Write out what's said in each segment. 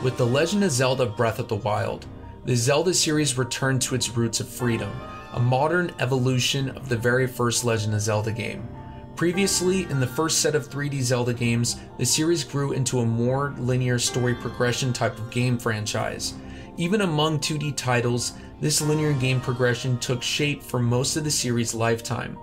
With The Legend of Zelda Breath of the Wild, the Zelda series returned to its roots of freedom, a modern evolution of the very first Legend of Zelda game. Previously, in the first set of 3D Zelda games, the series grew into a more linear story progression type of game franchise. Even among 2D titles, this linear game progression took shape for most of the series' lifetime.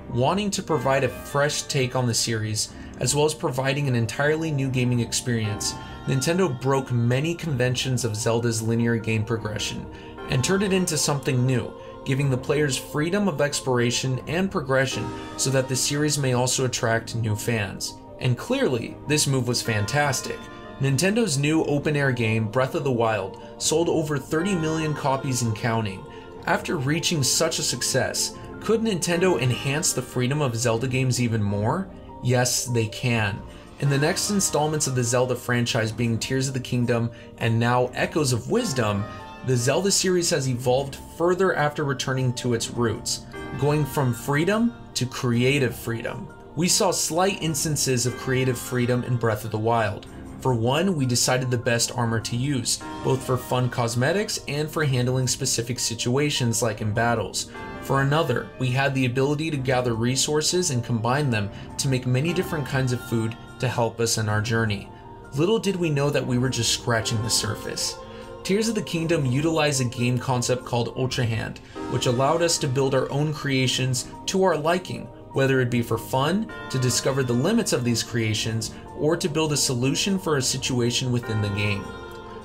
Wanting to provide a fresh take on the series, as well as providing an entirely new gaming experience, Nintendo broke many conventions of Zelda's linear game progression and turned it into something new, giving the players freedom of exploration and progression so that the series may also attract new fans. And clearly, this move was fantastic. Nintendo's new open-air game, Breath of the Wild, sold over 30 million copies and counting. After reaching such a success, could Nintendo enhance the freedom of Zelda games even more? Yes, they can. In the next installments of the Zelda franchise being Tears of the Kingdom and now Echoes of Wisdom, the Zelda series has evolved further after returning to its roots, going from freedom to creative freedom. We saw slight instances of creative freedom in Breath of the Wild. For one, we decided the best armor to use, both for fun cosmetics and for handling specific situations like in battles. For another, we had the ability to gather resources and combine them to make many different kinds of food to help us in our journey. Little did we know that we were just scratching the surface. Tears of the Kingdom utilized a game concept called Ultra Hand, which allowed us to build our own creations to our liking, whether it be for fun, to discover the limits of these creations, or to build a solution for a situation within the game.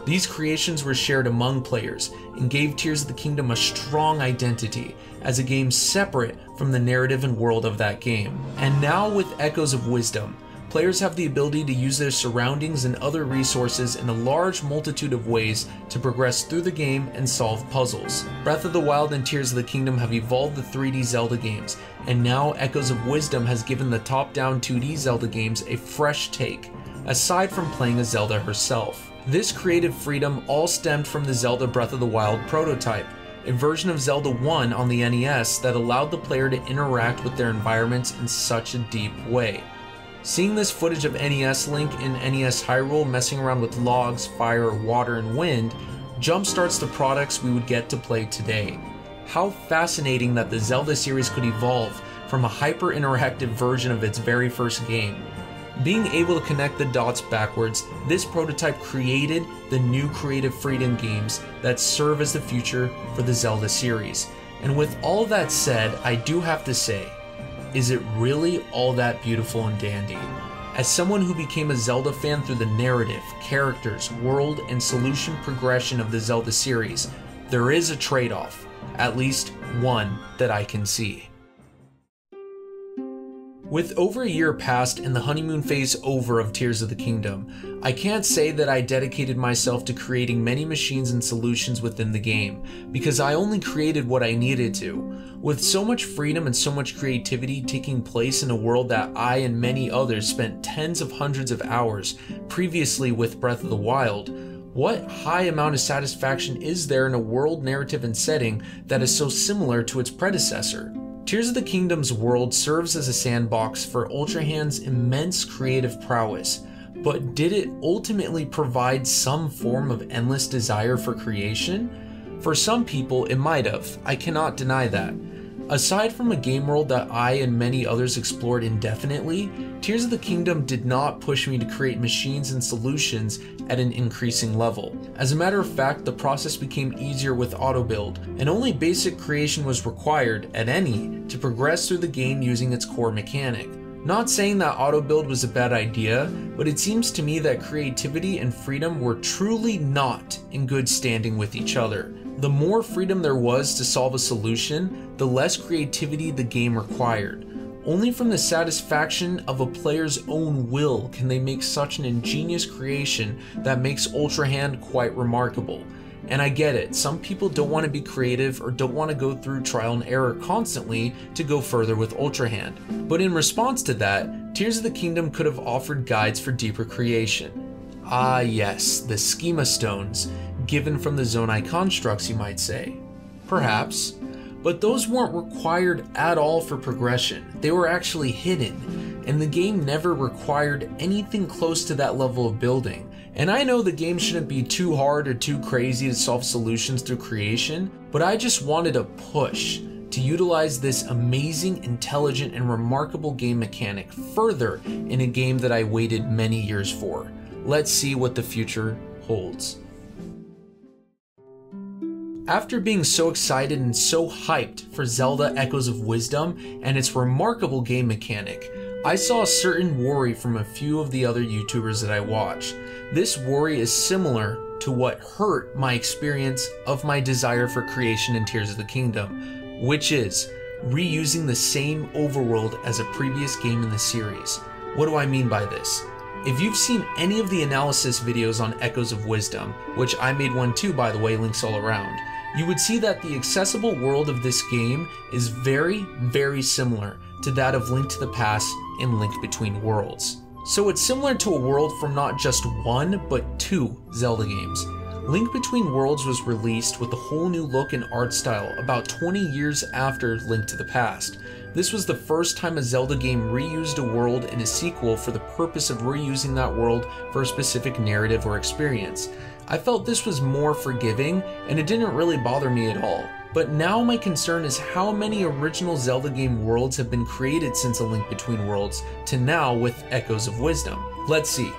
These creations were shared among players and gave Tears of the Kingdom a strong identity as a game separate from the narrative and world of that game. And now with Echoes of Wisdom, players have the ability to use their surroundings and other resources in a large multitude of ways to progress through the game and solve puzzles. Breath of the Wild and Tears of the Kingdom have evolved the 3D Zelda games, and now Echoes of Wisdom has given the top-down 2D Zelda games a fresh take, aside from playing as Zelda herself. This creative freedom all stemmed from the Zelda Breath of the Wild prototype, a version of Zelda 1 on the NES that allowed the player to interact with their environments in such a deep way. Seeing this footage of NES Link in NES Hyrule messing around with logs, fire, water, and wind jumpstarts the products we would get to play today. How fascinating that the Zelda series could evolve from a hyper-interactive version of its very first game. Being able to connect the dots backwards, this prototype created the new creative freedom games that serve as the future for the Zelda series. And with all that said, I do have to say, is it really all that beautiful and dandy? As someone who became a Zelda fan through the narrative, characters, world, and solution progression of the Zelda series, there is a trade-off, at least one that I can see. With over a year past and the honeymoon phase over of Tears of the Kingdom, I can't say that I dedicated myself to creating many machines and solutions within the game, because I only created what I needed to. With so much freedom and so much creativity taking place in a world that I and many others spent tens of hundreds of hours previously with Breath of the Wild, what high amount of satisfaction is there in a world, narrative, and setting that is so similar to its predecessor? Tears of the Kingdom's world serves as a sandbox for Ultra Hand's immense creative prowess, but did it ultimately provide some form of endless desire for creation? For some people, it might have. I cannot deny that. Aside from a game world that I and many others explored indefinitely, Tears of the Kingdom did not push me to create machines and solutions at an increasing level. As a matter of fact, the process became easier with auto build, and only basic creation was required, at any, to progress through the game using its core mechanic. Not saying that auto build was a bad idea, but it seems to me that creativity and freedom were truly not in good standing with each other. The more freedom there was to solve a solution, the less creativity the game required. Only from the satisfaction of a player's own will can they make such an ingenious creation that makes Ultra Hand quite remarkable. And I get it, some people don't want to be creative or don't want to go through trial and error constantly to go further with Ultra Hand. But in response to that, Tears of the Kingdom could have offered guides for deeper creation. Ah yes, the Schema Stones, given from the Zonai constructs, you might say. Perhaps. But those weren't required at all for progression. They were actually hidden. and the game never required anything close to that level of building. And I know the game shouldn't be too hard or too crazy to solve solutions through creation, but I just wanted a push to utilize this amazing, intelligent, and remarkable game mechanic further in a game that I waited many years for. Let's see what the future holds. After being so excited and so hyped for Zelda Echoes of Wisdom and its remarkable game mechanic, I saw a certain worry from a few of the other YouTubers that I watch. This worry is similar to what hurt my experience of my desire for creation in Tears of the Kingdom, which is reusing the same overworld as a previous game in the series. What do I mean by this? If you've seen any of the analysis videos on Echoes of Wisdom, which I made one too by the way, links all around, you would see that the accessible world of this game is very, very similar to that of Link to the Past and Link Between Worlds. So it's similar to a world from not just one, but two Zelda games. Link Between Worlds was released with a whole new look and art style about 20 years after Link to the Past. This was the first time a Zelda game reused a world in a sequel for the purpose of reusing that world for a specific narrative or experience. I felt this was more forgiving, and it didn't really bother me at all. But now my concern is how many original Zelda game worlds have been created since A Link Between Worlds to now with Echoes of Wisdom. Let's see.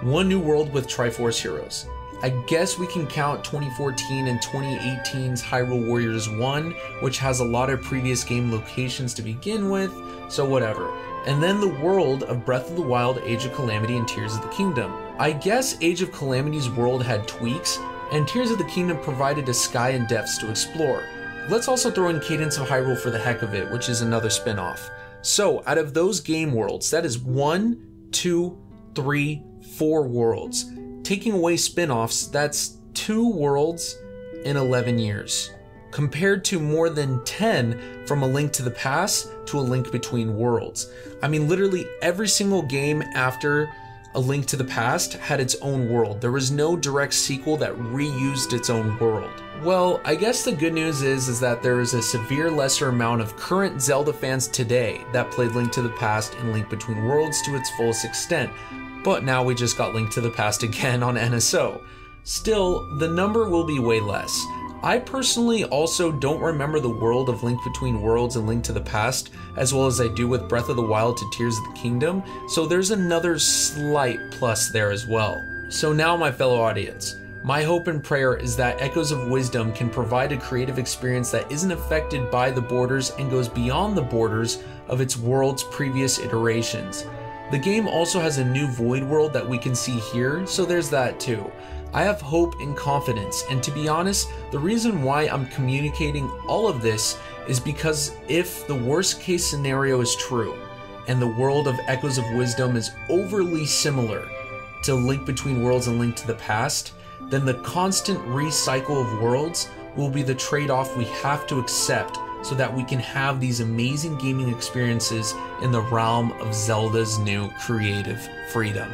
One new world with Triforce Heroes. I guess we can count 2014 and 2018's Hyrule Warriors 1, which has a lot of previous game locations to begin with, so whatever. And then the world of Breath of the Wild, Age of Calamity, and Tears of the Kingdom. I guess Age of Calamity's world had tweaks, and Tears of the Kingdom provided a sky and depths to explore. Let's also throw in Cadence of Hyrule for the heck of it, which is another spin-off. So, out of those game worlds, that is 1, 2, 3, 4 worlds. Taking away spin-offs, that's 2 worlds in 11 years. Compared to more than 10 from A Link to the Past to A Link Between Worlds. I mean, literally every single game after A Link to the Past had its own world. There was no direct sequel that reused its own world. Well, I guess the good news is that there is a severe lesser amount of current Zelda fans today that played Link to the Past and Link Between Worlds to its fullest extent, but now we just got Link to the Past again on NSO. Still, the number will be way less. I personally also don't remember the world of Link Between Worlds and Link to the Past as well as I do with Breath of the Wild to Tears of the Kingdom, so there's another slight plus there as well. So now, my fellow audience, my hope and prayer is that Echoes of Wisdom can provide a creative experience that isn't affected by the borders and goes beyond the borders of its world's previous iterations. The game also has a new void world that we can see here, so there's that too. I have hope and confidence, and to be honest, the reason why I'm communicating all of this is because if the worst case scenario is true, and the world of Echoes of Wisdom is overly similar to Link Between Worlds and Link to the Past, then the constant recycle of worlds will be the trade-off we have to accept so that we can have these amazing gaming experiences in the realm of Zelda's new creative freedom.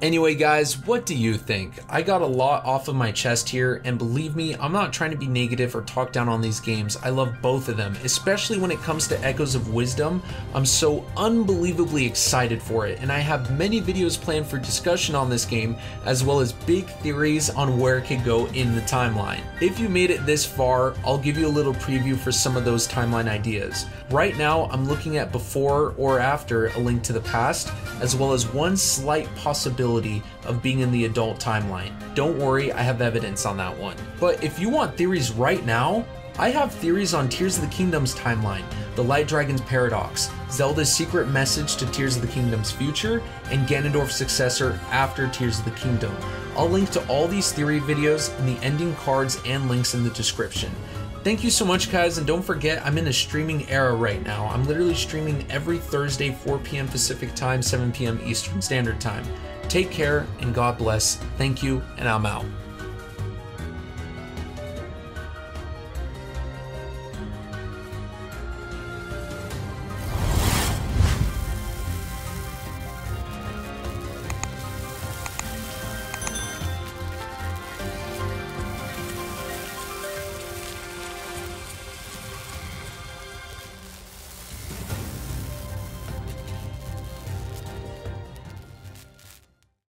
Anyway guys, what do you think? I got a lot off of my chest here, and believe me, I'm not trying to be negative or talk down on these games. I love both of them, especially when it comes to Echoes of Wisdom. I'm so unbelievably excited for it, and I have many videos planned for discussion on this game, as well as big theories on where it could go in the timeline. If you made it this far, I'll give you a little preview for some of those timeline ideas. Right now, I'm looking at before or after A Link to the Past, as well as one slight possibility of being in the adult timeline. Don't worry, I have evidence on that one. But if you want theories right now, I have theories on Tears of the Kingdom's timeline, the Light Dragon's Paradox, Zelda's secret message to Tears of the Kingdom's future, and Ganondorf's successor after Tears of the Kingdom. I'll link to all these theory videos in the ending cards and links in the description. Thank you so much guys, and don't forget I'm in a streaming era right now. I'm literally streaming every Thursday 4 p.m. Pacific time, 7 p.m. Eastern Standard Time. Take care and God bless. Thank you, and I'm out.